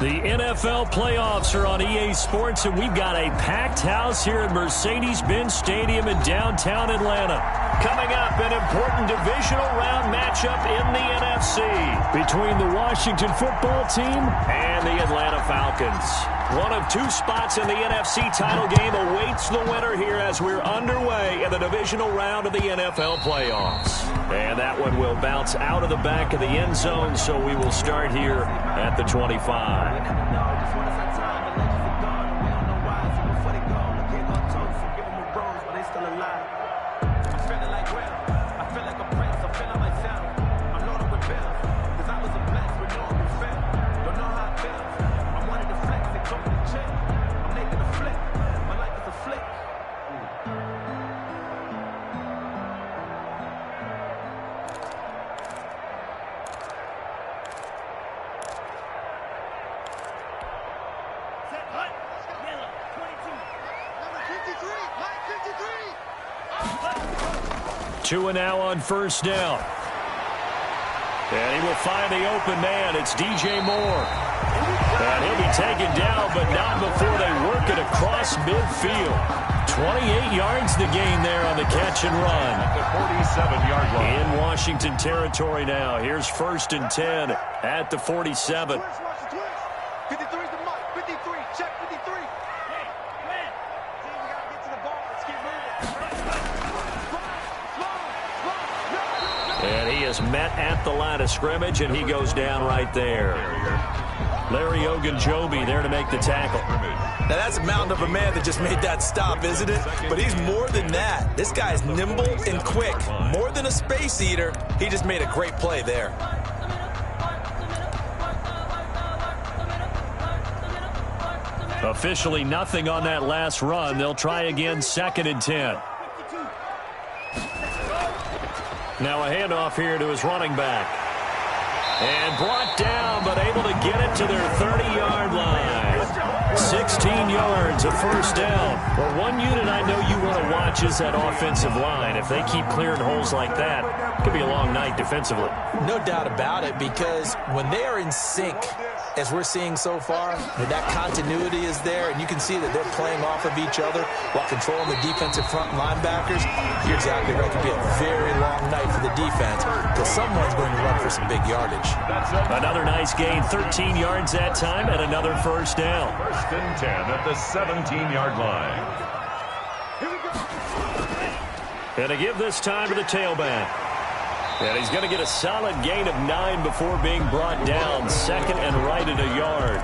The NFL playoffs are on EA Sports, and we've got a packed house here at Mercedes-Benz Stadium in downtown Atlanta. Coming up, an important divisional round matchup in the NFC between the Washington football team and the Atlanta Falcons. One of two spots in the NFC title game awaits the winner here as we're underway in the divisional round of the NFL playoffs. And that one will bounce out of the back of the end zone, so we will start here at the 25. Two and now on first down. And he will find the open man. It's DJ Moore. And he'll be taken down, but not before they work it across midfield. 28 yards the gain there on the catch and run. At the 47-yard line. In Washington territory now. Here's 1st and 10 at the 47. And he is met at the line of scrimmage, and he goes down right there. Larry Ogunjobi there to make the tackle. Now, that's a mountain of a man that just made that stop, isn't it? But he's more than that. This guy's nimble and quick. More than a space eater, he just made a great play there. Officially nothing on that last run. They'll try again, 2nd and 10. Now a handoff here to his running back. And brought down, but able to get it to their 30-yard line. 16 yards, a first down. Well, one unit I know you want to watch is that offensive line. If they keep clearing holes like that, it could be a long night defensively. No doubt about it, because when they are in sync, as we're seeing so far, that continuity is there, and you can see that they're playing off of each other while controlling the defensive front linebackers. You're exactly right. It could be a very long night for the defense because someone's going to run for some big yardage. Another nice gain, 13 yards that time, and another first down. 1st and 10 at the 17-yard line. And to give this time to the tailback. And he's going to get a solid gain of 9 before being brought down. 2nd and right at a yard.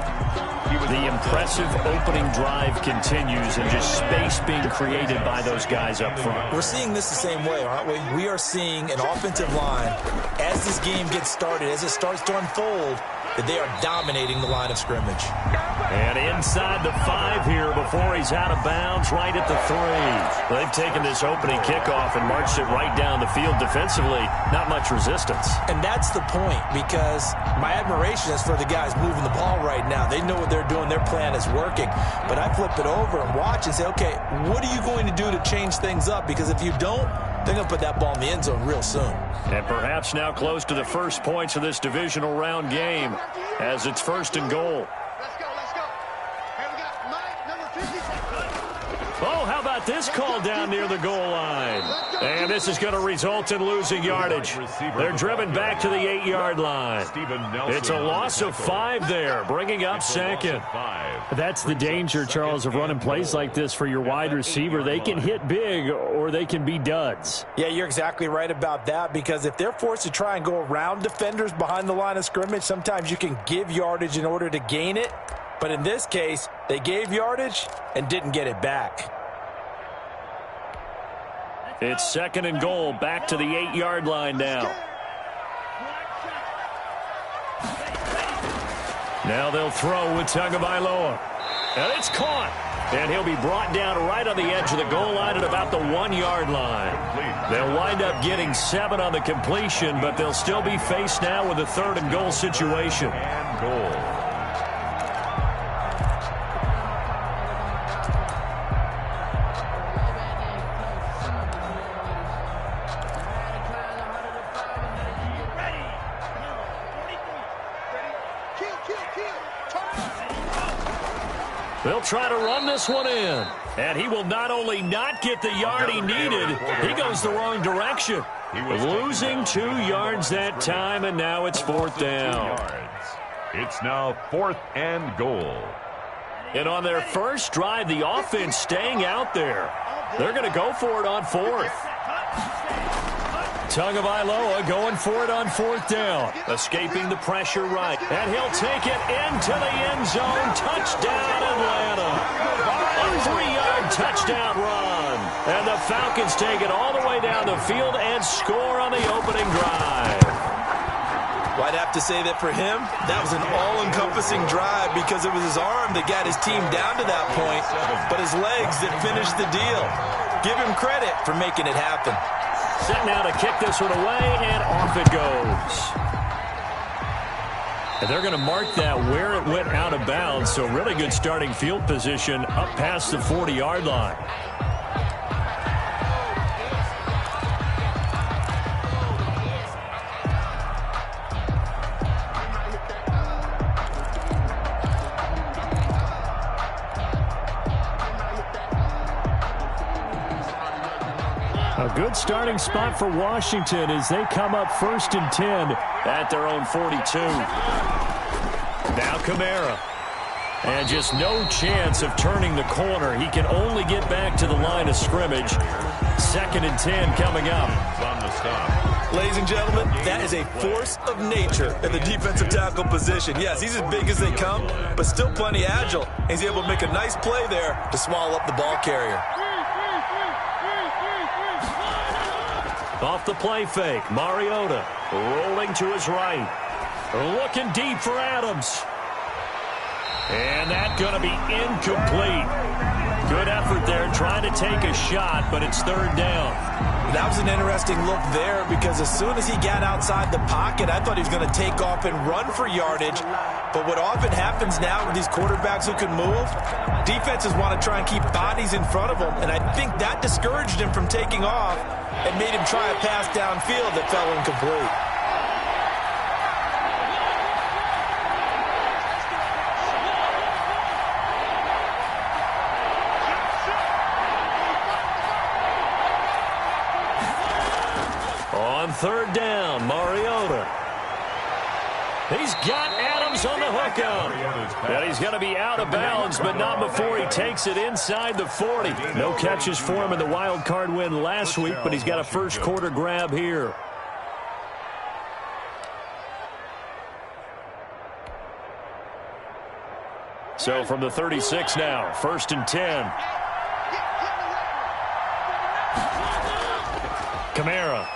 The impressive opening drive continues, and just space being created by those guys up front. We're seeing this the same way, aren't we? We are seeing an offensive line, as this game gets started, as it starts to unfold, that they are dominating the line of scrimmage. And inside the 5 here before he's out of bounds, right at the 3. They've taken this opening kickoff and marched it right down the field defensively. Not much resistance. And that's the point, because my admiration is for the guys moving the ball right now. They know what they're doing. Their plan is working. But I flip it over and watch and say, okay, what are you going to do to change things up? Because if you don't, they're going to put that ball in the end zone real soon. And perhaps now close to the first points of this divisional round game as it's 1st and goal. Oh, how about this call down near the goal line? And this is going to result in losing yardage. They're driven back to the 8-yard line. It's a loss of 5 there, bringing up 2nd. That's the danger, Charles, of running plays like this for your wide receiver. They can hit big or they can be duds. Yeah, you're exactly right about that, because if they're forced to try and go around defenders behind the line of scrimmage, sometimes you can give yardage in order to gain it. But in this case, they gave yardage and didn't get it back. It's 2nd and goal, back to the 8-yard line now. Now they'll throw with Tagovailoa. And it's caught. And he'll be brought down right on the edge of the goal line at about the 1-yard line. They'll wind up getting 7 on the completion, but they'll still be faced now with a 3rd and goal situation. And goal. They'll try to run this one in. And he will not only not get the yard he needed, he goes the wrong direction. Losing 2 yards that time, and now it's 4th down. It's now 4th and goal. And on their first drive, the offense staying out there. They're going to go for it on 4th. Tagovailoa going for it on 4th down. Escaping the pressure right. And he'll take it into the end zone. Touchdown, Atlanta. A 3-yard touchdown run. And the Falcons take it all the way down the field and score on the opening drive. Well, I'd have to say that for him, that was an all-encompassing drive because it was his arm that got his team down to that point, but his legs that finished the deal. Give him credit for making it happen. Set now to kick this one away, and off it goes. And they're going to mark that where it went out of bounds, so really good starting field position up past the 40-yard line. A good starting spot for Washington as they come up 1st and 10 at their own 42. Now Kamara. And just no chance of turning the corner. He can only get back to the line of scrimmage. 2nd and 10 coming up. On the stop. Ladies and gentlemen, that is a force of nature in the defensive tackle position. Yes, he's as big as they come, but still plenty agile. He's able to make a nice play there to swallow up the ball carrier. Off the play fake, Mariota rolling to his right. Looking deep for Adams. And that's going to be incomplete. Good effort there trying to take a shot, but it's 3rd down. That was an interesting look there because as soon as he got outside the pocket, I thought he was going to take off and run for yardage. But what often happens now with these quarterbacks who can move, defenses want to try and keep bodies in front of them, and I think that discouraged him from taking off and made him try a pass downfield that fell incomplete. On 3rd down, Mariota. He's got Adams on the hook out. And he's going to be out of bounds, but not before he takes it inside the 40. No catches for him in the wild card win last week, but he's got a first quarter grab here. So from the 36 now, 1st and 10. Kamara.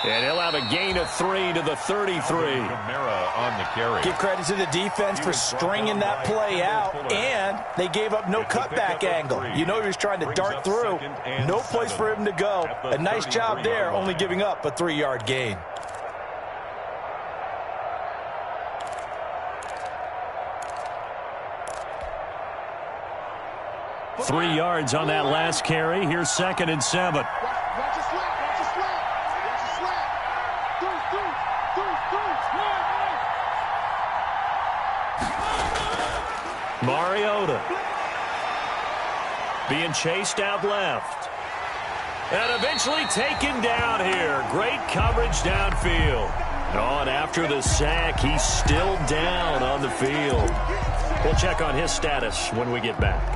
And he'll have a gain of 3 to the 33. Kamara on the carry. Give credit to the defense for stringing that play out, and they gave up no cutback angle. You know he was trying to dart through. No place for him to go. A nice job there, only giving up a 3-yard gain. Three yards on that last carry. Here's 2nd and 7. Mariota being chased out left. And eventually taken down here. Great coverage downfield. And after the sack, he's still down on the field. We'll check on his status when we get back.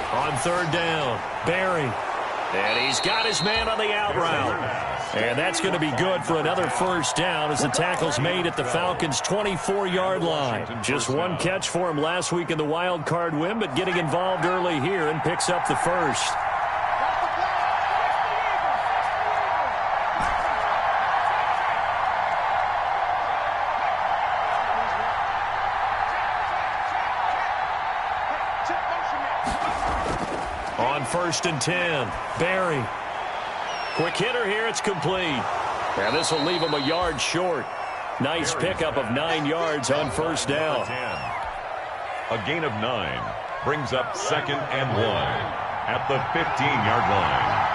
On 3rd down, Barry. And he's got his man on the out route. And that's going to be good for another first down as the tackle's made at the Falcons' 24-yard line. Just one catch for him last week in the wild card win, but getting involved early here and picks up the first. On on 1st and 10. Barry. Quick hitter here. It's complete. And this will leave him a yard short. Nice pickup of 9 yards on 1st down. A gain of 9 brings up 2nd and 1 at the 15-yard line.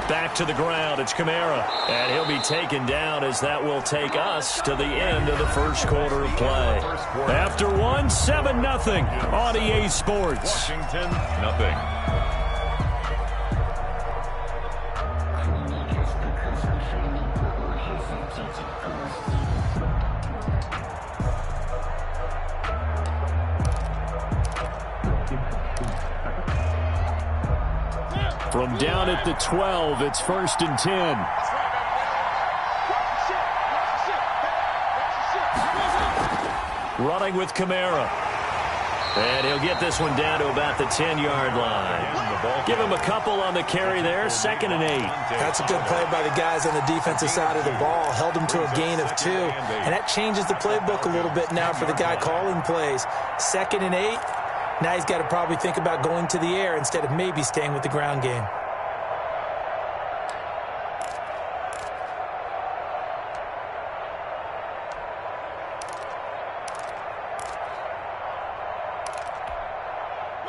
Back to the ground. It's Kamara. And he'll be taken down as that will take us to the end of the first quarter of play. After one, 7-0 on EA Sports. Washington, nothing. From down at the 12, it's 1st and 10. Running with Kamara. And he'll get this one down to about the 10-yard line. Give him a couple on the carry there, 2nd and 8. That's a good play by the guys on the defensive side of the ball. Held him to a gain of 2. And that changes the playbook a little bit now for the guy calling plays. 2nd and 8. Now he's got to probably think about going to the air instead of maybe staying with the ground game.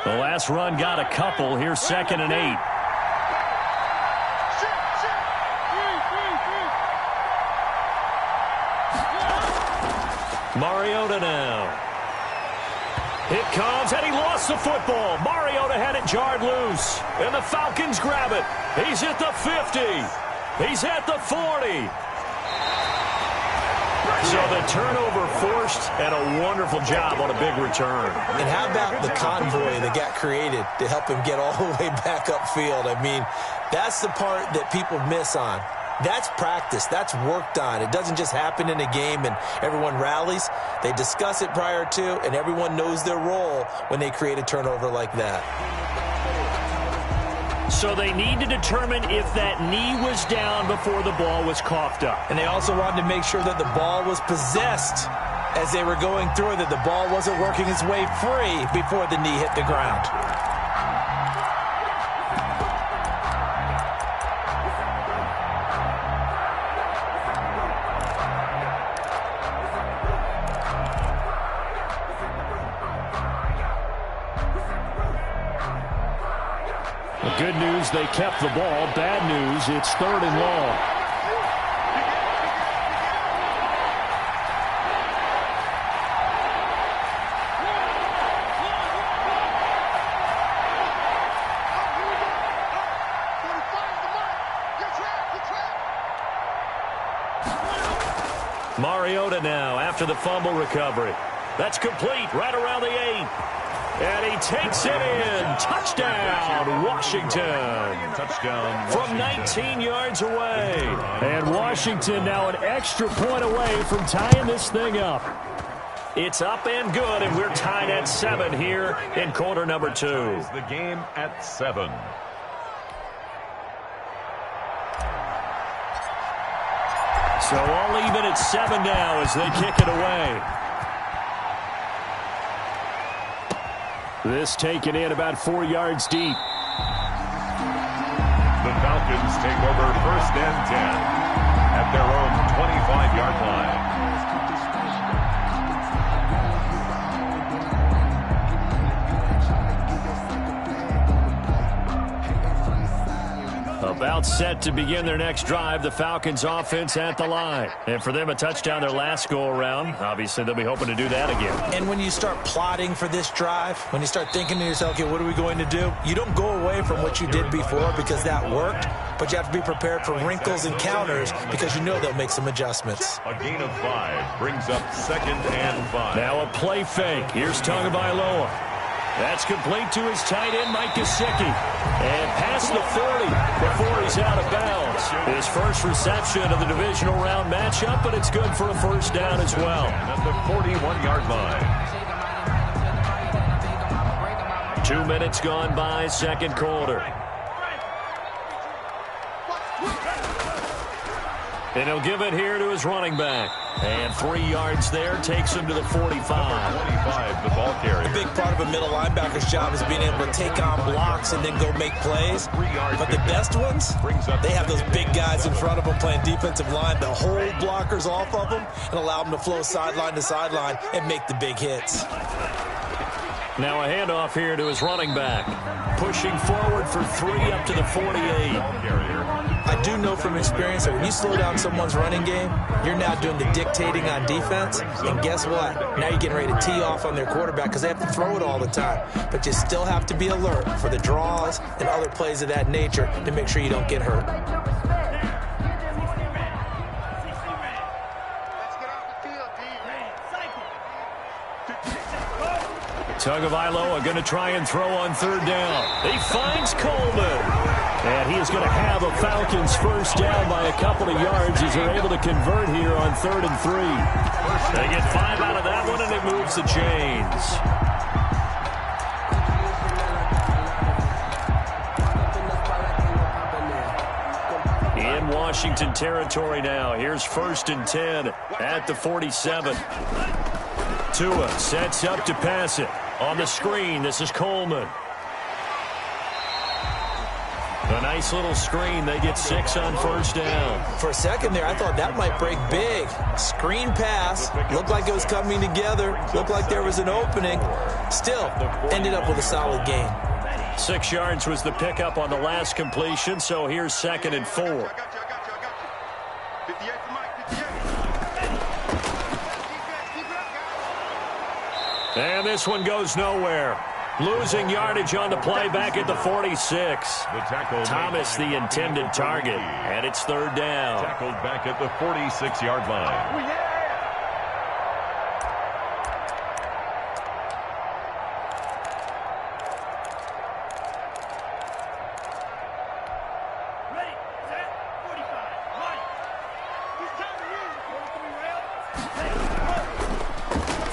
The last run got a couple. Here's 2nd and 8. Mariota now. It comes, and he lost the football. Mariota had it jarred loose, and the Falcons grab it. He's at the 50. He's at the 40. So the turnover forced, and a wonderful job on a big return. And how about the convoy that got created to help him get all the way back upfield? I mean, that's the part that people miss on. That's practice. That's worked on. It doesn't just happen in a game and everyone rallies. They discuss it prior to, and everyone knows their role when they create a turnover like that. So they need to determine if that knee was down before the ball was coughed up. And they also wanted to make sure that the ball was possessed as they were going through, that the ball wasn't working its way free before the knee hit the ground. Good news, they kept the ball. Bad news, it's 3rd and long. Mariota now after the fumble recovery. That's complete right around the 8. And he takes it in. Touchdown, Washington. Touchdown, From 19 yards away. And Washington now an extra point away from tying this thing up. It's up and good, and we're tied at 7 here in quarter number 2. The game at 7. So all even at 7 now as they kick it away. This taken in about 4 yards deep. The Falcons take over 1st and 10 at their own 25-yard line. About set to begin their next drive, the Falcons offense at the line. And for them, a touchdown their last go-around. Obviously, they'll be hoping to do that again. And when you start plotting for this drive, when you start thinking to yourself, okay, what are we going to do? You don't go away from what you did before because that worked, but you have to be prepared for wrinkles and counters because you know they'll make some adjustments. A gain of 5 brings up 2nd and 5. Now a play fake. Here's Tagovailoa. That's complete to his tight end, Mike Gesicki. And past the 40 before he's out of bounds. His first reception of the divisional round matchup, but it's good for a 1st down as well. At the 41-yard line. 2 minutes gone by, 2nd quarter. And he'll give it here to his running back. And 3 yards there takes him to the 45. 25, the ball carrier. A big part of a middle linebacker's job is being able to take on blocks and then go make plays. But the best ones, they have those big guys in front of them playing defensive line to hold blockers off of them and allow them to flow sideline to sideline and make the big hits. Now a handoff here to his running back. Pushing forward for 3 up to the 48. I do know from experience that when you slow down someone's running game, you're now doing the dictating on defense. And guess what? Now you're getting ready to tee off on their quarterback because they have to throw it all the time. But you still have to be alert for the draws and other plays of that nature to make sure you don't get hurt. Tagovailoa going to try and throw on 3rd down. He finds Coleman. And he is going to have a Falcons first down by a couple of yards as they're able to convert here on 3rd and 3. They get 5 out of that one, and it moves the chains. In Washington territory now. Here's 1st and 10 at the 47. Tua sets up to pass it. On the screen, this is Coleman. A nice little screen. They get 6 on 1st down. For a second there, I thought that might break big. Screen pass. Looked like it was coming together. Looked like there was an opening. Still, ended up with a solid gain. 6 yards was the pickup on the last completion, so here's 2nd and 4. And this one goes nowhere. Losing yardage on the play back at the 46. Thomas the intended target, and it's 3rd down. Tackled back at the 46-yard line.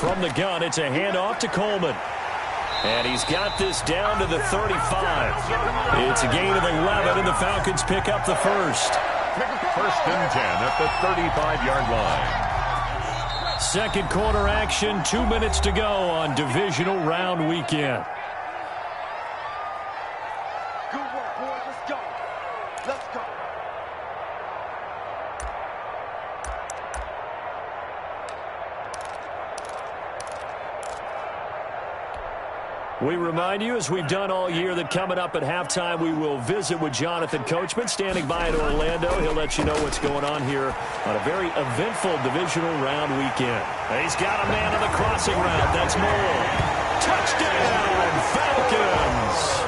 From the gun, it's a handoff to Coleman. And he's got this down to the 35. It's a gain of 11, and the Falcons pick up the first. 1st and 10 at the 35-yard line. Second quarter action, 2 minutes to go on divisional round weekend. Good work, boys. Let's go. Let's go. We remind you, as we've done all year, that coming up at halftime, we will visit with Jonathan Coachman, standing by in Orlando. He'll let you know what's going on here on a very eventful divisional round weekend. He's got a man on the crossing route. That's Moore. Touchdown, Falcons!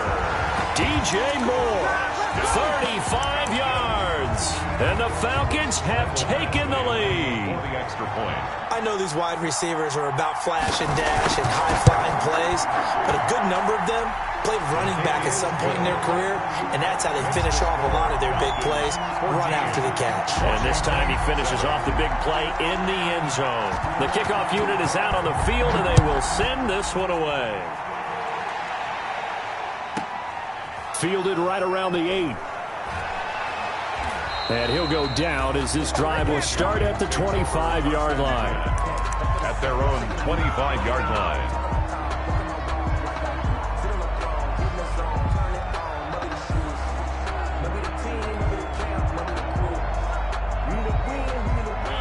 DJ Moore, 35 yards. And the Falcons have taken the lead. The extra point. I know these wide receivers are about flash and dash and high-flying plays, but a good number of them played running back at some point in their career, and that's how they finish off a lot of their big plays, run after the catch. And this time he finishes off the big play in the end zone. The kickoff unit is out on the field, and they will send this one away. Fielded right around the 8. And he'll go down as this drive will start at the 25-yard line. At their own 25-yard line.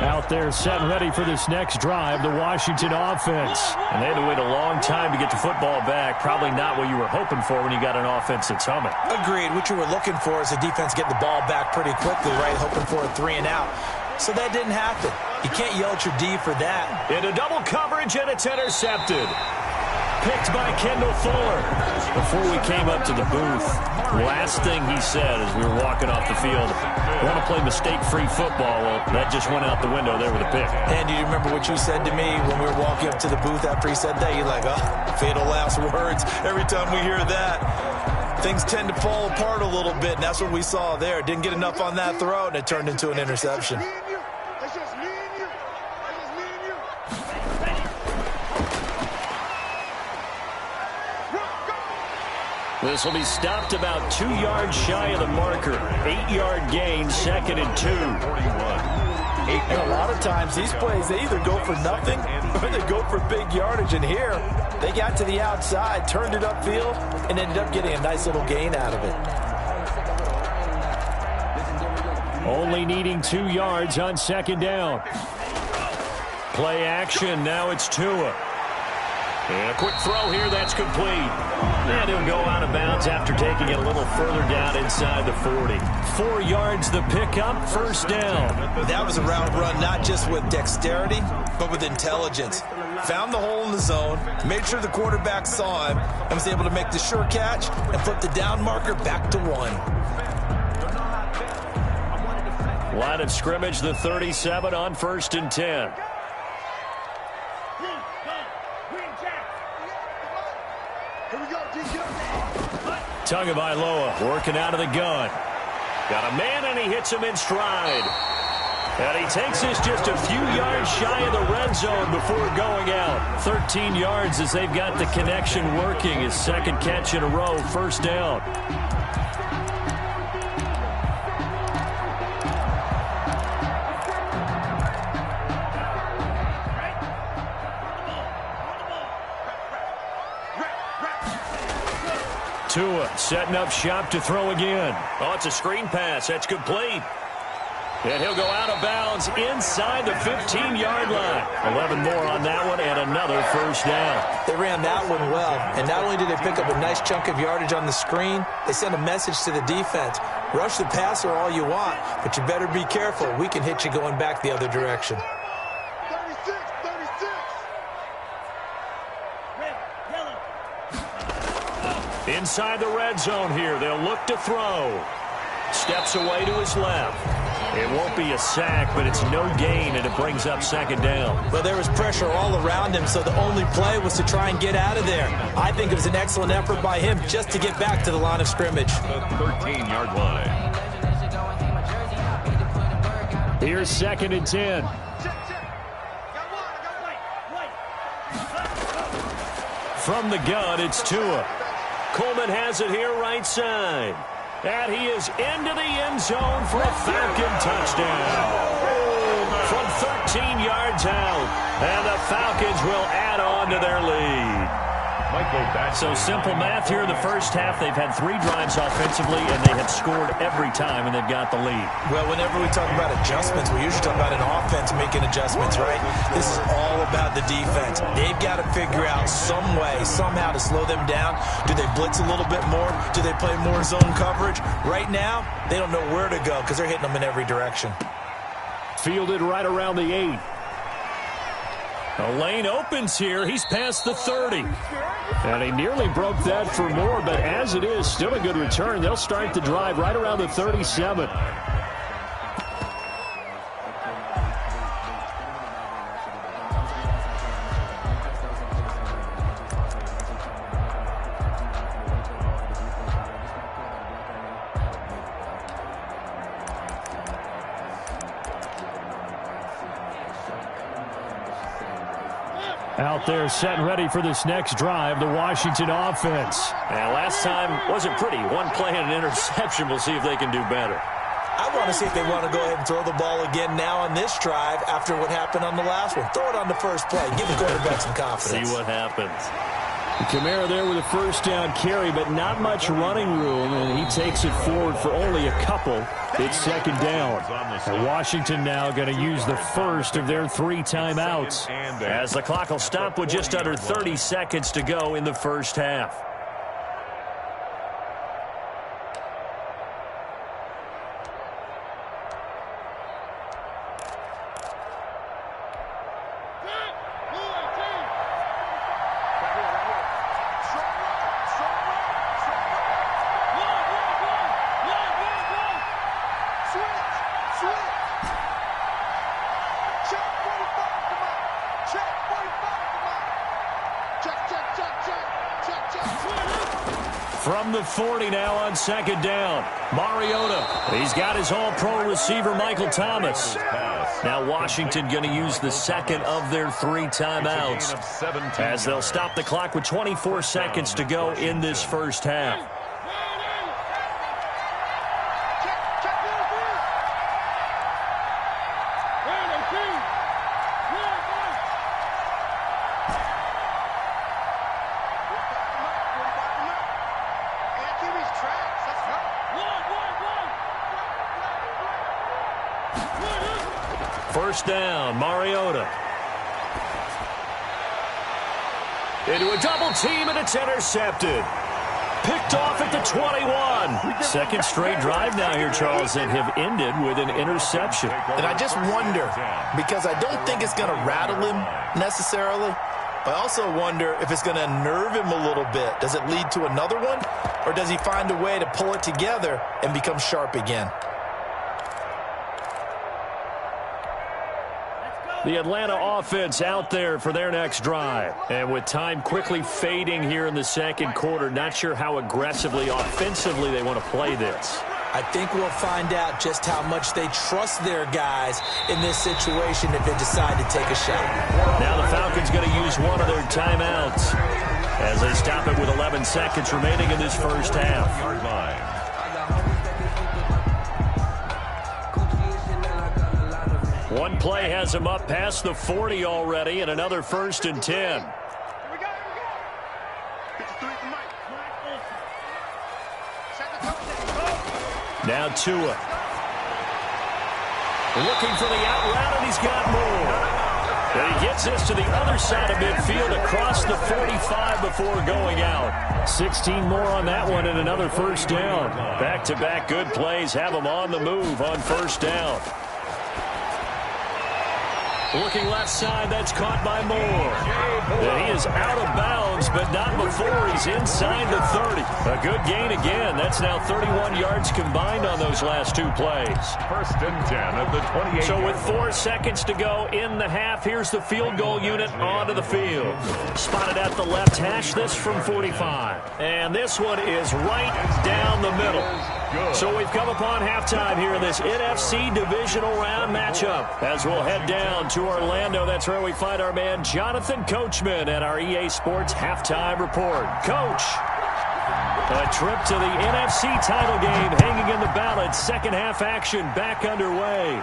Out there set and ready for this next drive, the Washington offense. And they had to wait a long time to get the football back. Probably not what you were hoping for when you got an offense that's humming. Agreed. What you were looking for is the defense getting the ball back pretty quickly, right? Hoping for a 3 and out. So that didn't happen. You can't yell at your D for that. Into double coverage, and it's intercepted. Picked by Kendall Fuller. Before we came up to the booth, last thing he said as we were walking off the field, I want to play mistake-free football. Well, that just went out the window there with a pick. And do you remember what you said to me when we were walking up to the booth after he said that? You're like, oh, fatal last words. Every time we hear that, things tend to fall apart a little bit, and that's what we saw there. Didn't get enough on that throw, and it turned into an interception. This will be stopped about 2 yards shy of the marker. 8-yard gain, 2nd and 2. 41. And a lot of times these plays, they either go for nothing or they go for big yardage. And here, they got to the outside, turned it upfield, and ended up getting a nice little gain out of it. Only needing 2 yards on second down. Play action. Now it's Tua. And a quick throw here. That's complete. And he'll go out of bounds after taking it a little further down inside the 40. 4 yards the pickup. First down. That was a route run not just with dexterity, but with intelligence. Found the hole in the zone, made sure the quarterback saw him, and was able to make the sure catch and put the down marker back to 1. Line of scrimmage, the 37 on 1st and 10. Tagovailoa working out of the gun. Got a man, and he hits him in stride. And he takes this just a few yards shy of the red zone before going out. 13 yards as they've got the connection working. His second catch in a row, first down. Tua setting up shop to throw again. Oh, it's a screen pass. That's complete. And he'll go out of bounds inside the 15-yard line. 11 more on that one and another first down. They ran that one well. And not only did they pick up a nice chunk of yardage on the screen, they sent a message to the defense. Rush the passer all you want, but you better be careful. We can hit you going back the other direction. 36. Inside the red zone here. They'll look to throw. Steps away to his left. It won't be a sack, but it's no gain, and it brings up second down. Well, there was pressure all around him, so the only play was to try and get out of there. I think it was an excellent effort by him just to get back to the line of scrimmage. The 13-yard line. Here's 2nd and 10. From the gun, it's Tua. Coleman has it here right side. And he is into the end zone for a Falcon touchdown. From 13 yards out. And the Falcons will add on to their lead. So simple math here in the first half. They've had 3 drives offensively, and they have scored every time, and they've got the lead. Well, whenever we talk about adjustments, we usually talk about an offense making adjustments, right? This is all about the defense. They've got to figure out some way, somehow to slow them down. Do they blitz a little bit more? Do they play more zone coverage? Right now, they don't know where to go because they're hitting them in every direction. Fielded right around the 8. A lane opens here. He's past the 30. And he nearly broke that for more, but as it is, still a good return. They'll start the drive right around the 37. Out there set and ready for this next drive, the Washington offense. And last time wasn't pretty. One play and an interception. We'll see if they can do better. I want to see if they want to go ahead and throw the ball again now on this drive after what happened on the last one. Throw it on the first play. Give the quarterback some confidence. See what happens. Kamara there with a first down carry, but not much running room, and he takes it forward for only a couple. It's second down. And Washington now going to use the first of their 3 timeouts, as the clock will stop with just under 30 seconds to go in the first half. From the 40 now on second down. Mariota. He's got his all-pro receiver, Michael Thomas. Now Washington going to use the second of their 3 timeouts, as they'll stop the clock with 24 seconds to go in this first half. first down. Mariota. Into a double team, and it's intercepted. Picked off at the 21. Second straight drive now here, Charles, that have ended with an interception. And I just wonder, because I don't think it's going to rattle him necessarily, but I also wonder if it's going to unnerve him a little bit. Does it lead to another one, or does he find a way to pull it together and become sharp again? The Atlanta offense out there for their next drive. And with time quickly fading here in the second quarter, not sure how aggressively, offensively they want to play this. I think we'll find out just how much they trust their guys in this situation if they decide to take a shot. Now the Falcons going to use one of their timeouts as they stop it with 11 seconds remaining in this first half. One play has them up past the 40 already, and another 1st and 10. Now Tua. Looking for the out route, and he's got more. And he gets this to the other side of midfield across the 45 before going out. 16 more on that one and another first down. Back-to-back good plays have them on the move on first down. Looking left side, that's caught by Moore. And he is out of bounds, but not before he's inside the 30. A good gain again. That's now 31 yards combined on those last two plays. 1st and 10 at the 28. So with 4 seconds to go in the half, here's the field goal unit onto the field. Spotted at the left hash, this from 45. And this one is right down the middle. So we've come upon halftime here in this NFC divisional round matchup. As we'll head down to Orlando, that's where we find our man Jonathan Coachman at our EA Sports halftime report. Coach, a trip to the NFC title game hanging in the balance. Second half action back underway.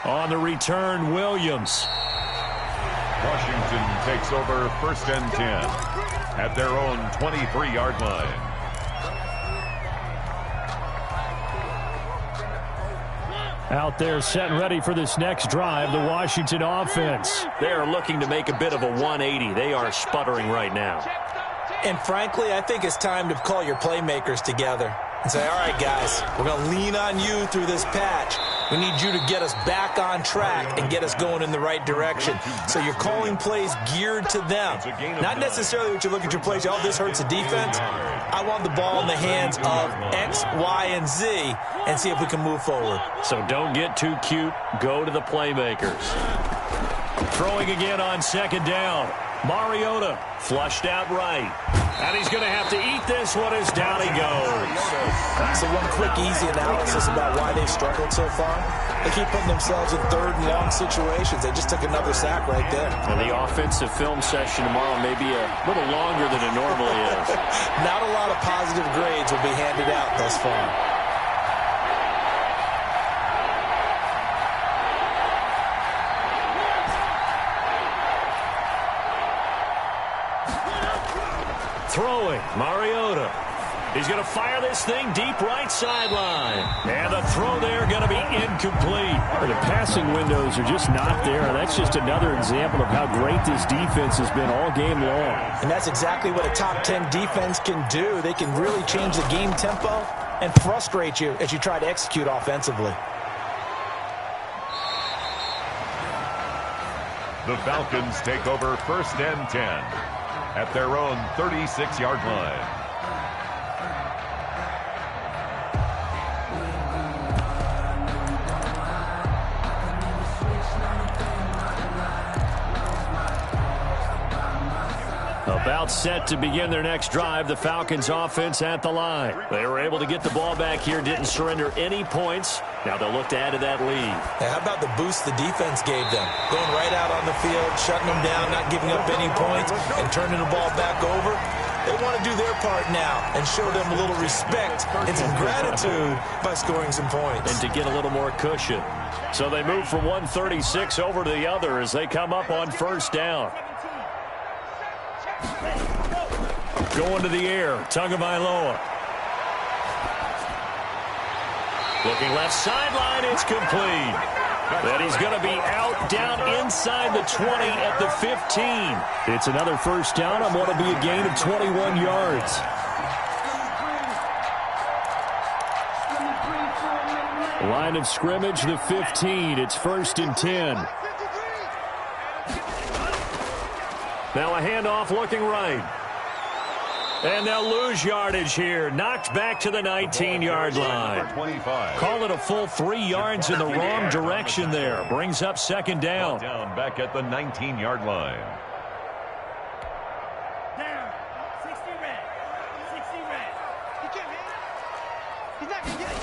On the return, Williams. Washington takes over 1st and 10 at their own 23-yard line. Out there set and ready for this next drive, the Washington offense. They are looking to make a bit of a 180. They are sputtering right now. And frankly, I think it's time to call your playmakers together and say, all right, guys, we're going to lean on you through this patch. We need you to get us back on track and get us going in the right direction. So you're calling plays geared to them. Not necessarily what you look at your plays, oh, this hurts the defense. I want the ball in the hands of X, Y, and Z and see if we can move forward. So don't get too cute. Go to the playmakers. Throwing again on second down. Mariota flushed out right. And he's going to have to eat this one as down he goes. So one quick, easy analysis about why they've struggled so far. They keep putting themselves in 3rd and long situations. They just took another sack right there. And the offensive film session tomorrow may be a little longer than it normally is. Not a lot of positive grades will be handed out thus far. Throwing, Mariota. He's going to fire this thing deep right sideline. And the throw there going to be incomplete. The passing windows are just not there. That's just another example of how great this defense has been all game long. And that's exactly what a top 10 defense can do. They can really change the game tempo and frustrate you as you try to execute offensively. The Falcons take over 1st and 10 at their own 36-yard line. About set to begin their next drive, the Falcons offense at the line. They were able to get the ball back here, didn't surrender any points. Now they'll look to add to that lead. Now, how about the boost the defense gave them? Going right out on the field, shutting them down, not giving up any points, and turning the ball back over. They want to do their part now and show them a little respect and some gratitude by scoring some points. And to get a little more cushion. So they move from 136 over to the other as they come up on first down. Going to the air, Tagovailoa. Looking left sideline, it's complete. And he's going to be out down inside the 20 at the 15. It's another first down on what will be a gain of 21 yards. Line of scrimmage, the 15. It's 1st and 10. Now a handoff looking right. And they'll lose yardage here. Knocked back to the 19-yard line. Call it a full 3 yards in the wrong direction there. Brings up 2nd down. Down back at the 19-yard line. Down. 60 red. 60 red. He can't hit. He's not going to get it.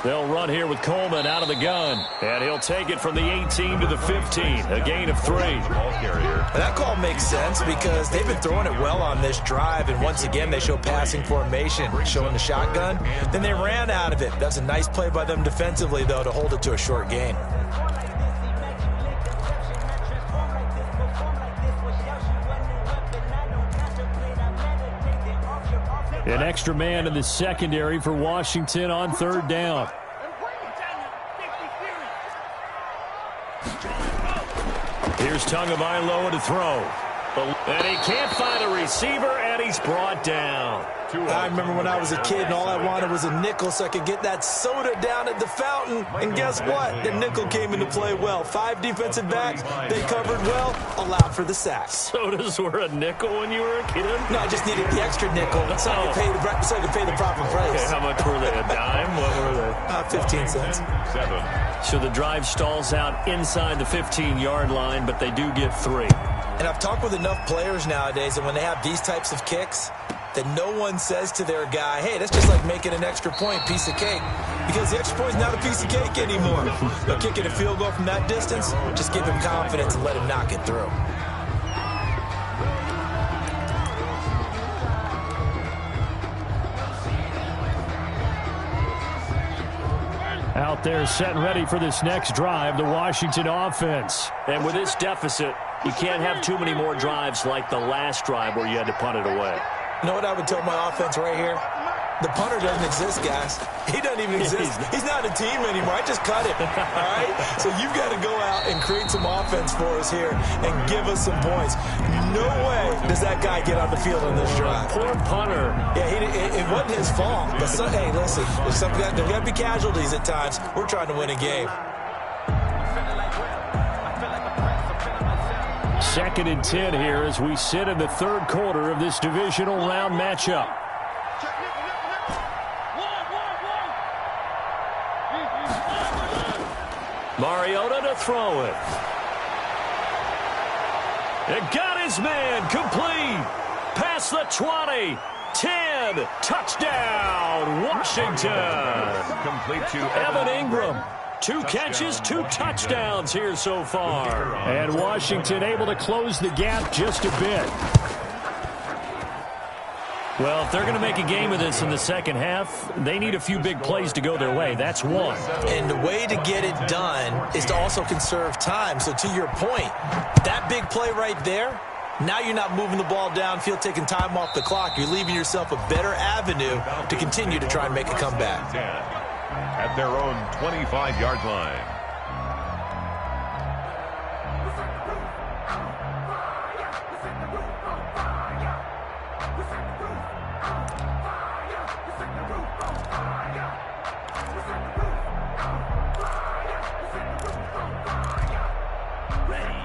They'll run here with Coleman out of the gun. And he'll take it from the 18 to the 15. A gain of 3. Ball carrier. That call makes sense because they've been throwing it well on this drive, and once again they show passing formation, showing the shotgun. Then they ran out of it. That's a nice play by them defensively, though, to hold it to a short gain. An extra man in the secondary for Washington on 3rd down. Here's Tagovailoa to throw. And he can't find a receiver, and he's brought down. I remember when I was a kid and all I wanted was a nickel so I could get that soda down at the fountain. And guess what? The nickel came into play well. 5 defensive backs, they covered well, allowed for the sack. Sodas were a nickel when you were a kid? No, I just needed the extra nickel so I could pay the proper price. Okay, how much were they? A dime? What were they? 15 cents. 7. So the drive stalls out inside the 15-yard line, but they do get 3. And I've talked with enough players nowadays that when they have these types of kicks, that no one says to their guy, hey, that's just like making an extra point, piece of cake. Because the extra point is not a piece of cake anymore. But kicking a field goal from that distance, just give him confidence and let him knock it through. Out there set and ready for this next drive, the Washington offense. And with this deficit, you can't have too many more drives like the last drive where you had to punt it away. You know what I would tell my offense right here? The punter doesn't exist, guys. He doesn't even exist. He's not a team anymore. I just cut him, all right? So you've got to go out and create some offense for us here and give us some points. No way does that guy get on the field on this drive. Poor punter. Yeah, it wasn't his fault. But, hey, listen, there's got to be casualties at times. We're trying to win a game. 2nd and 10 here as we sit in the 3rd quarter of this divisional round matchup. Mariota to throw it. It got his man complete. Past the 20. 10. Touchdown, Washington. Complete to Evan Ingram. 2 catches, 2 touchdowns here so far. And Washington able to close the gap just a bit. Well, if they're going to make a game of this in the second half, they need a few big plays to go their way. That's one. And the way to get it done is to also conserve time. So to your point, that big play right there, now you're not moving the ball downfield, taking time off the clock. You're leaving yourself a better avenue to continue to try and make a comeback. At their own 25-yard line.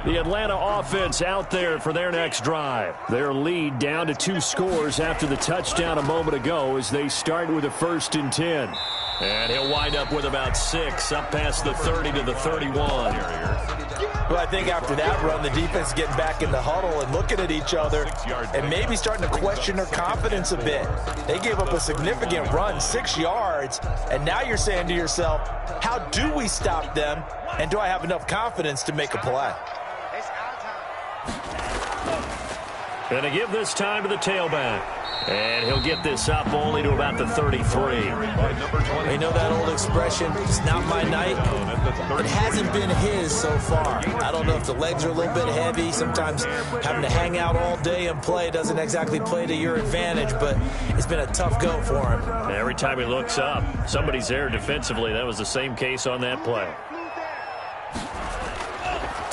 The Atlanta offense out there for their next drive. Their lead down to 2 scores after the touchdown a moment ago as they start with a 1st and 10. And he'll wind up with about 6 up past the 30 to the 31. Well, I think after that run, the defense is getting back in the huddle and looking at each other and maybe starting to question their confidence a bit. They gave up a significant run, 6 yards, and now you're saying to yourself, how do we stop them, and do I have enough confidence to make a play? Going to give this time to the tailback. And he'll get this up only to about the 33. You know that old expression, it's not my night? It hasn't been his so far. I don't know if the legs are a little bit heavy. Sometimes having to hang out all day and play doesn't exactly play to your advantage, but it's been a tough go for him. Every time he looks up, somebody's there defensively. That was the same case on that play.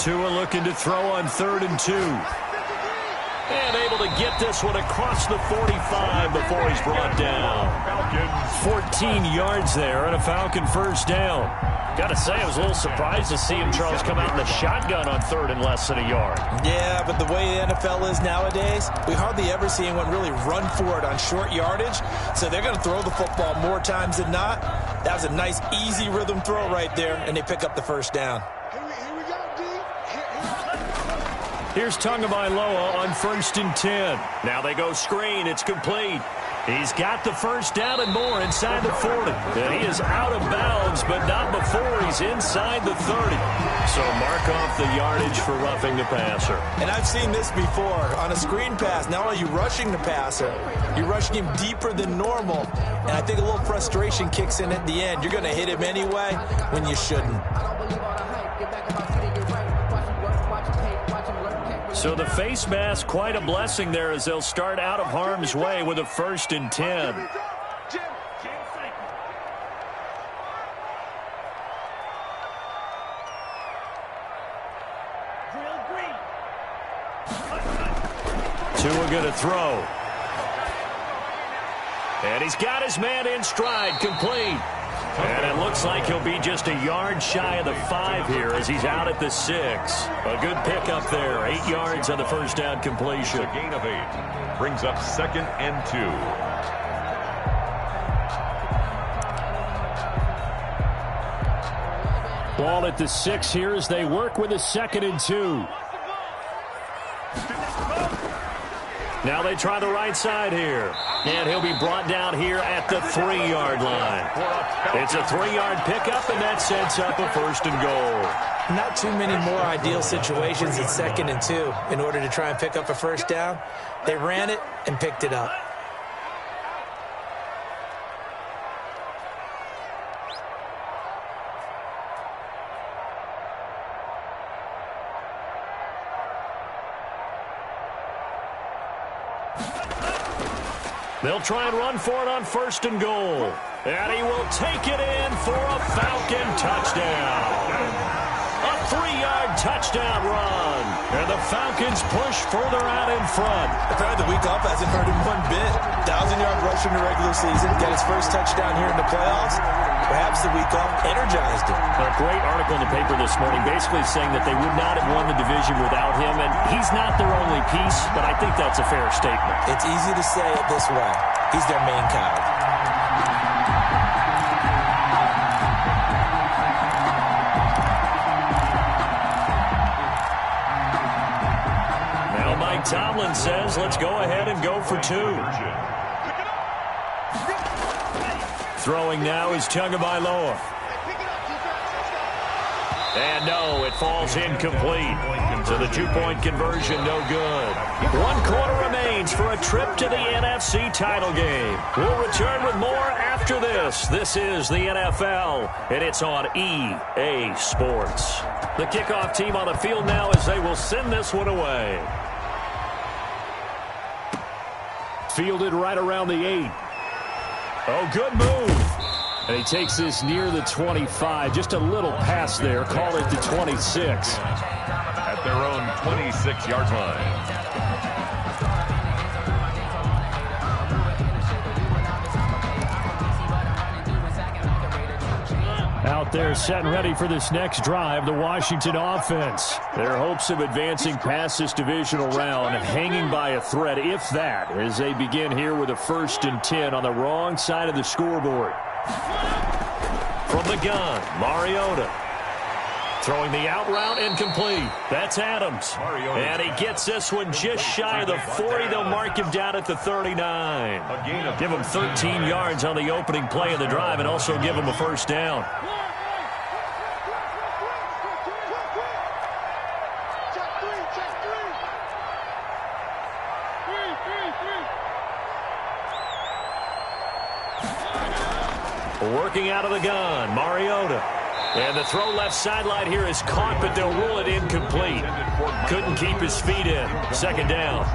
Tua looking to throw on 3rd and 2. And able to get this one across the 45 before he's brought down. 14 yards there and a Falcon first down. Got to say, I was a little surprised to see him, Charles, come out in the shotgun on 3rd and less than a yard. Yeah, but the way the NFL is nowadays, we hardly ever see anyone really run for it on short yardage. So they're going to throw the football more times than not. That was a nice, easy rhythm throw right there, and they pick up the first down. Here's Tagovailoa on 1st and 10. Now they go screen. It's complete. He's got the first down and more inside the 40. And he is out of bounds, but not before he's inside the 30. So mark off the yardage for roughing the passer. And I've seen this before. On a screen pass, not only are you rushing the passer, you're rushing him deeper than normal. And I think a little frustration kicks in at the end. You're going to hit him anyway when you shouldn't. So the face mask, quite a blessing there as they'll start out of harm's way with a 1st and 10. Tua going to throw. And he's got his man in stride, complete. And it looks like he'll be just a yard shy of the 5 here as he's out at the 6. A good pickup there. 8 yards on the first down completion. A gain of 8. Brings up 2nd and 2. Ball at the 6 here as they work with a 2nd and 2. Now they try the right side here. And he'll be brought down here at the 3-yard line. It's a 3-yard pickup, and that sets up a 1st and goal. Not too many more ideal situations at 2nd and 2 in order to try and pick up a first down. They ran it and picked it up. They'll try and run for it on 1st and goal. And he will take it in for a Falcon touchdown. A 3-yard touchdown run. And the Falcons push further out in front. Apparently the week off hasn't hurt him one bit. 1,000-yard rush in the regular season. Get his first touchdown here in the playoffs. Perhaps the week off energized him. A great article in the paper this morning basically saying that they would not have won the division without him. And he's not their only piece, but I think that's a fair statement. It's easy to say it this way. He's their main coward. Now Mike Tomlin says, let's go ahead and go for 2. Throwing now is Tagovailoa. And no, it falls incomplete. So the 2-point conversion, no good. 1 quarter remains for a trip to the NFC title game. We'll return with more after this. This is the NFL, and it's on EA Sports. The kickoff team on the field now as they will send this one away. Fielded right around the 8. Oh, good move. And he takes this near the 25. Just a little pass there. Call it the 26. At their own 26-yard line. Out there set and ready for this next drive, the Washington offense. Their hopes of advancing past this divisional round hanging by a thread, if that, as they begin here with a 1st and 10 on the wrong side of the scoreboard. From the gun, Mariota. Throwing the out route incomplete. That's Adams. And he gets this one just shy of the 40. They'll mark him down at the 39. Give him 13 yards on the opening play of the drive and also give him a first down. Working out of the gun, Mariota. And the throw left sideline here is caught, but they'll rule it incomplete. Couldn't keep his feet in. Second down.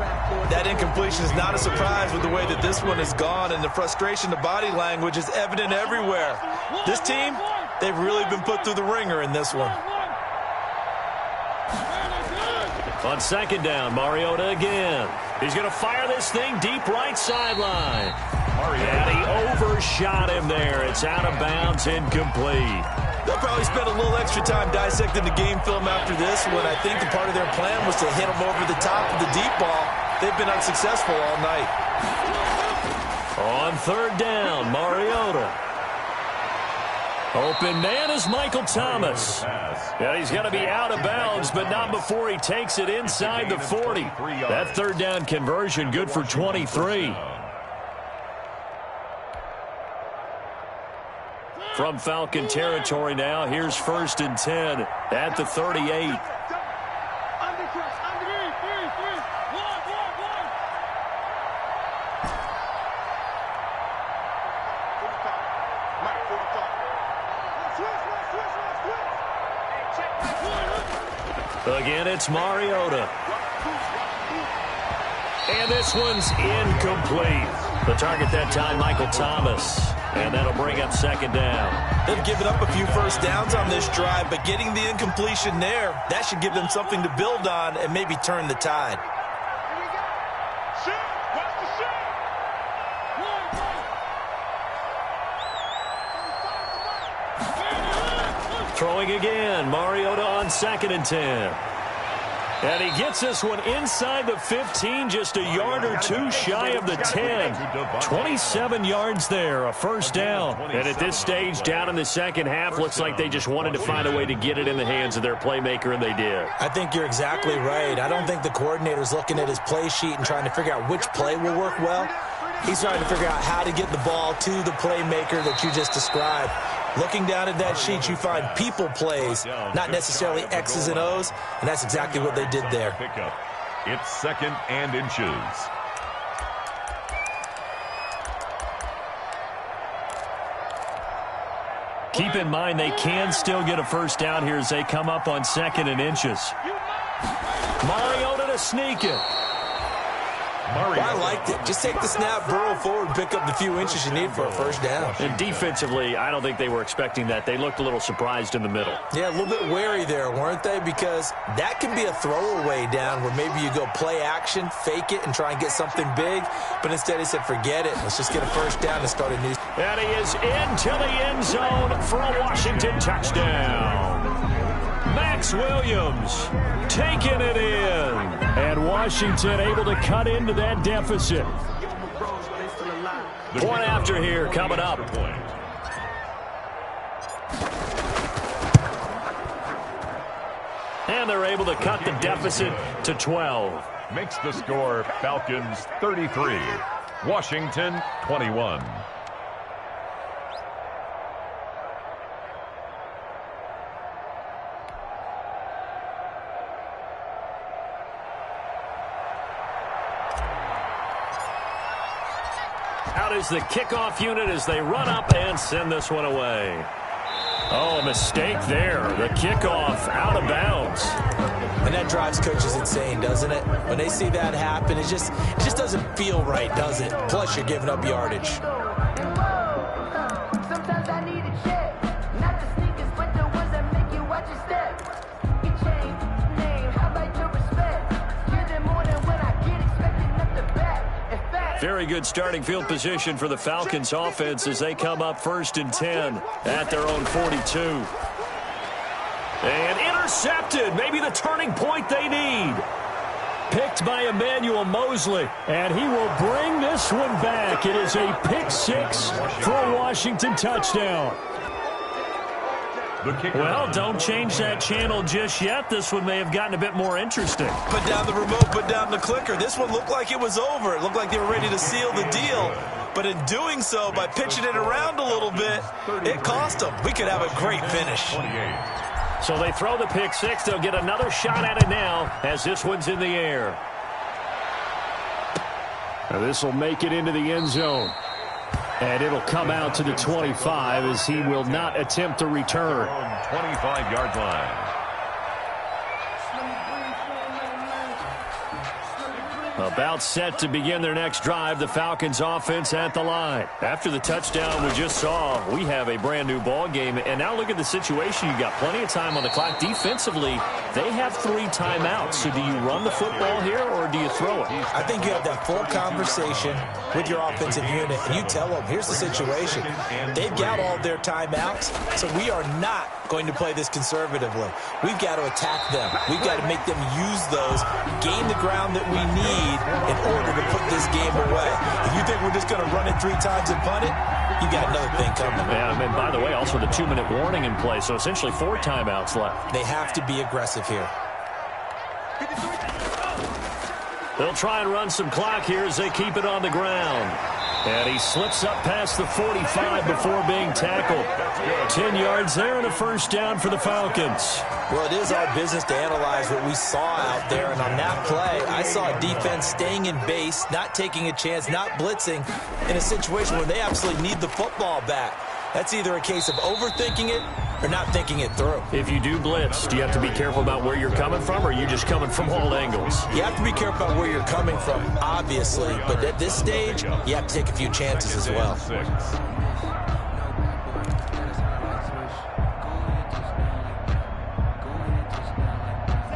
That incompletion is not a surprise with the way that this one has gone, and the frustration, the body language is evident everywhere. This team, they've really been put through the ringer in this one. On second down, Mariota again. He's going to fire this thing deep right sideline. And he overshot him there. It's out of bounds, incomplete. They'll probably spend a little extra time dissecting the game film after this when I think the part of their plan was to hit him over the top of the deep ball. They've been unsuccessful all night. On third down, Mariota. Open man is Michael Thomas. Yeah, he's going to be out of bounds, but not before he takes it inside the 40. That third down conversion good for 23. From Falcon territory now, here's 1st and 10 at the 38. Again, it's Mariota. And this one's incomplete. The target that time, Michael Thomas. And that'll bring up second down. They've given up a few first downs on this drive, but getting the incompletion there, that should give them something to build on and maybe turn the tide. Throwing again, Mariota on 2nd and 10. And he gets this one inside the 15, just a yard or two shy of the 10. 27 yards there, a first down. And at this stage, down in the second half, looks like they just wanted to find a way to get it in the hands of their playmaker, and they did. I think you're exactly right. I don't think the coordinator's looking at his play sheet and trying to figure out which play will work well. He's trying to figure out how to get the ball to the playmaker that you just described. Looking down at that sheet, you find people plays, not necessarily X's and O's, and that's exactly what they did there. It's 2nd and inches. Keep in mind they can still get a first down here as they come up on 2nd and inches. Mariota to sneak it. Well, I liked it. Just take the snap, burrow forward, pick up the few inches you need for a first down. And defensively, I don't think they were expecting that. They looked a little surprised in the middle. Yeah, a little bit wary there, weren't they? Because that can be a throwaway down where maybe you go play action, fake it, and try and get something big. But instead he said, forget it. Let's just get a first down and start a new. And he is into the end zone for a Washington touchdown. Max Williams taking it in. And Washington able to cut into that deficit. Point after here coming up. And they're able to cut the deficit to 12. Makes the score Falcons 33, Washington 21. Out is the kickoff unit as they run up and send this one away. Oh, a mistake there. The kickoff out of bounds. And that drives coaches insane, doesn't it? When they see that happen, it just doesn't feel right, does it? Plus, you're giving up yardage. Sometimes I need a check. Not the sneakers, but the ones that make you watch your step. You change name, how about your respect? You're the more than when I get expecting up the back. Very good starting field position for the Falcons offense as they come up 1st and 10 at their own 42. And intercepted. Maybe the turning point they need. Picked by Emmanuel Mosley. And he will bring this one back. It is a pick six for a Washington touchdown. Well, don't change that channel just yet. This one may have gotten a bit more interesting. Put down the remote, put down the clicker. This one looked like it was over. It looked like they were ready to seal the deal. But in doing so, by pitching it around a little bit, it cost them. We could have a great finish. So they throw the pick six. They'll get another shot at it now as this one's in the air. Now this will make it into the end zone. And it'll come out to the 25 as he will not attempt to return. 25-yard line. About set to begin their next drive, the Falcons offense at the line. After the touchdown we just saw, we have a brand new ball game. And now look at the situation. You've got plenty of time on the clock. Defensively, they have 3 timeouts. So do you run the football here or do you throw it? I think you have that full conversation with your offensive unit, and you tell them, here's the situation. They've got all their timeouts, so we are not going to play this conservatively. We've got to attack them. We've got to make them use those, gain the ground that we need in order to put this game away. If you think we're just going to run it 3 times and punt it, you got another thing coming. Yeah, and by the way, also the 2-minute warning in play, so essentially 4 timeouts left. They have to be aggressive here. They'll try and run some clock here as they keep it on the ground. And he slips up past the 45 before being tackled. 10 yards there and a first down for the Falcons. Well, it is our business to analyze what we saw out there. And on that play, I saw a defense staying in base, not taking a chance, not blitzing in a situation where they absolutely need the football back. That's either a case of overthinking it or not thinking it through. If you do blitz, do you have to be careful about where you're coming from, or are you just coming from all angles? You have to be careful about where you're coming from, obviously. But at this stage, you have to take a few chances as well.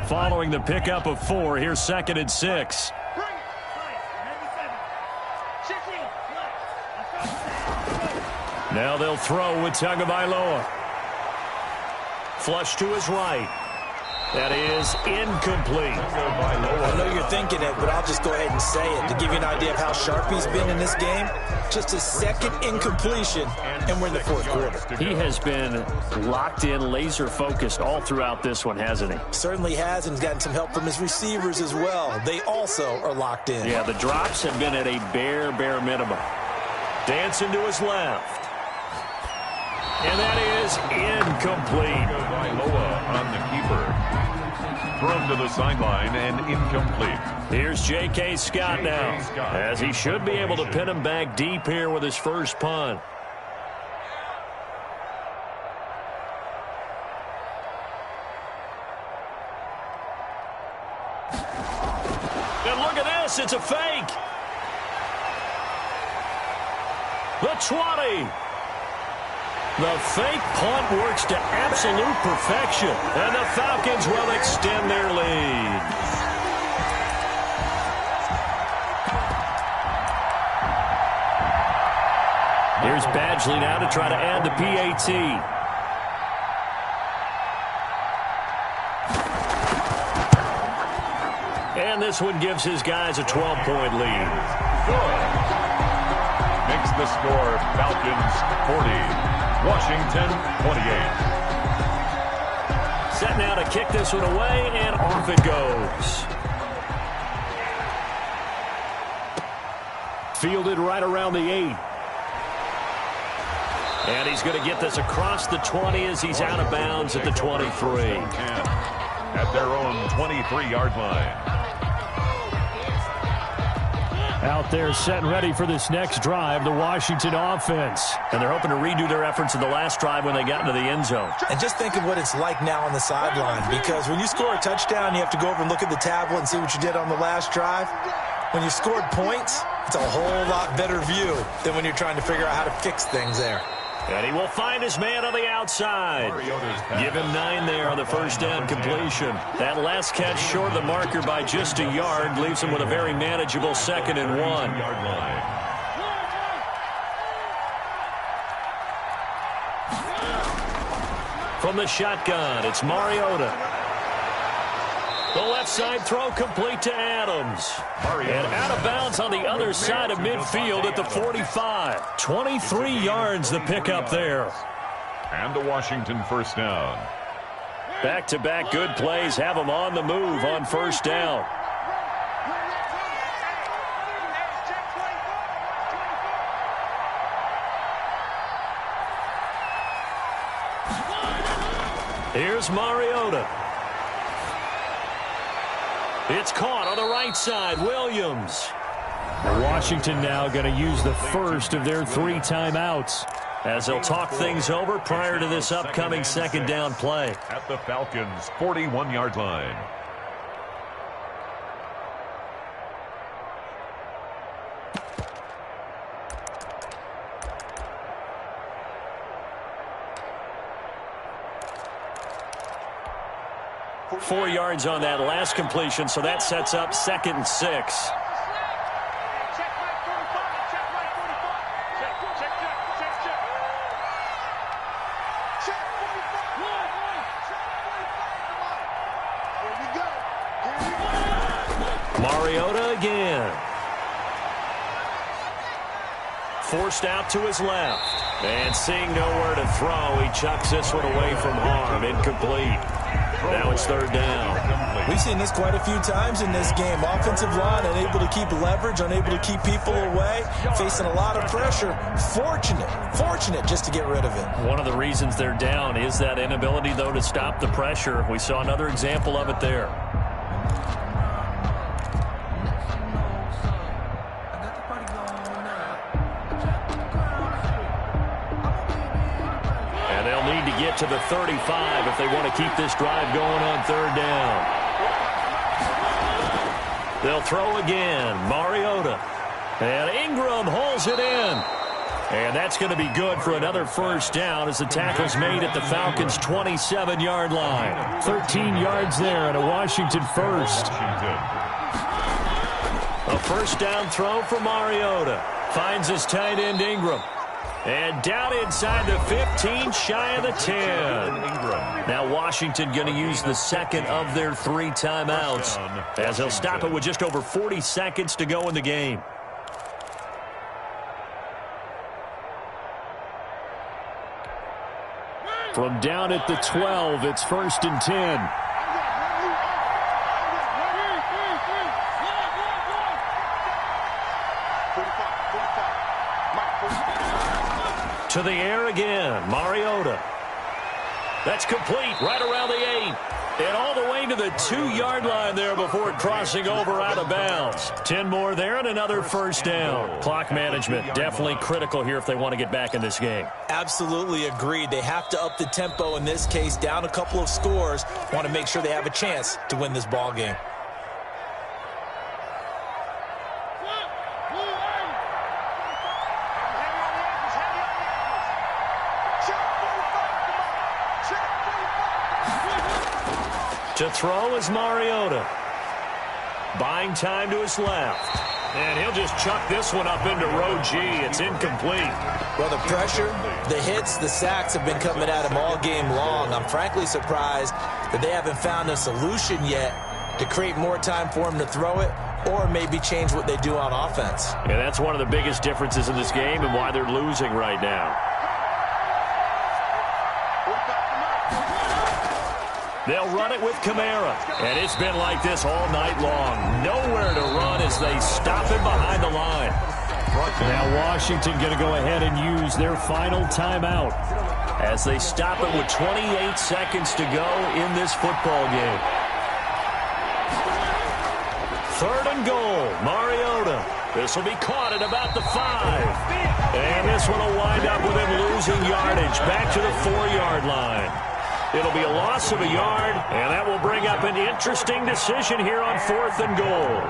Following the pickup of 4, here's 2nd and 6. Now they'll throw with Tagovailoa. Flush to his right. That is incomplete. I know you're thinking it, but I'll just go ahead and say it to give you an idea of how sharp he's been in this game. Just a 2nd incompletion, and we're in the 4th quarter. He has been locked in, laser-focused all throughout this one, hasn't he? Certainly has, and he's gotten some help from his receivers as well. They also are locked in. Yeah, the drops have been at a bare minimum. Dancing to his left. And that is incomplete. On the keeper. Thrown to the sideline and incomplete. Here's J.K. Scott now, as he should be able to pin him back deep here with his first punt. And look at this, it's a fake. The 20. The fake punt works to absolute perfection, and the Falcons will extend their lead. Here's Badgley now to try to add the PAT. And this one gives his guys a 12-point lead. Good. Makes the score Falcons 40. Washington 28. Set now to kick this one away, and off it goes. Fielded right around the 8. And he's going to get this across the 20 as he's out of bounds at the 23. At their own 23-yard line. Out there set and ready for this next drive, the Washington offense. And they're hoping to redo their efforts in the last drive when they got into the end zone. And just think of what it's like now on the sideline, because when you score a touchdown, you have to go over and look at the tablet and see what you did on the last drive. When you scored points, it's a whole lot better view than when you're trying to figure out how to fix things there. And he will find his man on the outside. Give him 9 there on the first down completion. That last catch short of the marker by just a yard leaves him with a very manageable 2nd and 1. From the shotgun, it's Mariota. The left side throw complete to Adams. And out of bounds on the other side of midfield at the 45. 23 yards the pickup there. And a Washington first down. Back-to-back good plays have them on the move on first down. Here's Mariota. It's caught on the right side. Williams. Washington now going to use the first of their 3 timeouts as they'll talk things over prior to this upcoming 2nd down play. At the Falcons' 41-yard line. 4 yards on that last completion, so that sets up 2nd and 6. Mariota again. Forced out to his left. And seeing nowhere to throw, he chucks this one away from harm. Incomplete. Now it's 3rd down. We've seen this quite a few times in this game. Offensive line unable to keep leverage, unable to keep people away, facing a lot of pressure. Fortunate just to get rid of it. One of the reasons they're down is that inability, though, to stop the pressure. We saw another example of it there. Get to the 35 if they want to keep this drive going on 3rd down. They'll throw again. Mariota. And Ingram hauls it in. And that's going to be good for another 1st down as the tackle's made at the Falcons' 27-yard line. 13 yards there and a Washington first. A 1st down throw for Mariota. Finds his tight end Ingram. And down inside the 15, shy of the 10. Now Washington going to use the 2nd of their 3 timeouts as they'll stop it with just over 40 seconds to go in the game. From down at the 12, it's 1st and 10. To the air again, Mariota. That's complete right around the 8. And all the way to the 2-yard line there before crossing over out of bounds. 10 more there and another 1st down. Clock management definitely critical here if they want to get back in this game. Absolutely agreed. They have to up the tempo in this case, down a couple of scores. Want to make sure they have a chance to win this ball game. To throw is Mariota. Buying time to his left. And he'll just chuck this one up into row G. It's incomplete. Well, the pressure, the hits, the sacks have been coming at him all game long. I'm frankly surprised that they haven't found a solution yet to create more time for him to throw it or maybe change what they do on offense. Yeah, that's one of the biggest differences in this game and why they're losing right now. They'll run it with Kamara. And it's been like this all night long. Nowhere to run as they stop him behind the line. Now Washington going to go ahead and use their final timeout as they stop it with 28 seconds to go in this football game. 3rd and goal, Mariota. This will be caught at about the 5. And this one will wind up with him losing yardage back to the 4-yard line. It'll be a loss of a yard, and that will bring up an interesting decision here on 4th and goal.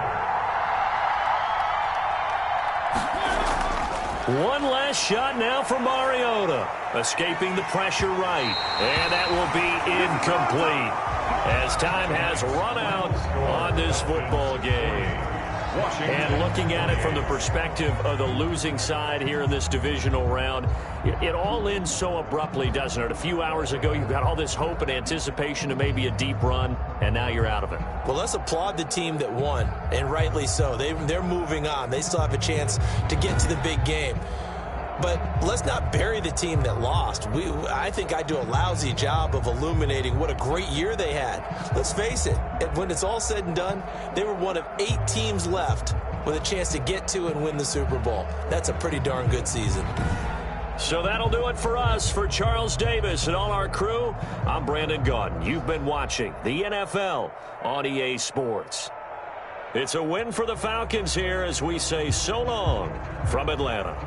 One last shot now for Mariota. Escaping the pressure right, and that will be incomplete as time has run out on this football game. And looking at it from the perspective of the losing side here in this divisional round, it all ends so abruptly, doesn't it? A few hours ago, you got all this hope and anticipation of maybe a deep run, and now you're out of it. Well, let's applaud the team that won, and rightly so. They're moving on. They still have a chance to get to the big game. But let's not bury the team that lost. I think I do a lousy job of illuminating what a great year they had. Let's face it, when it's all said and done, they were one of 8 teams left with a chance to get to and win the Super Bowl. That's a pretty darn good season. So that'll do it for us. For Charles Davis and all our crew, I'm Brandon Gaudin. You've been watching the NFL on EA Sports. It's a win for the Falcons here as we say so long from Atlanta.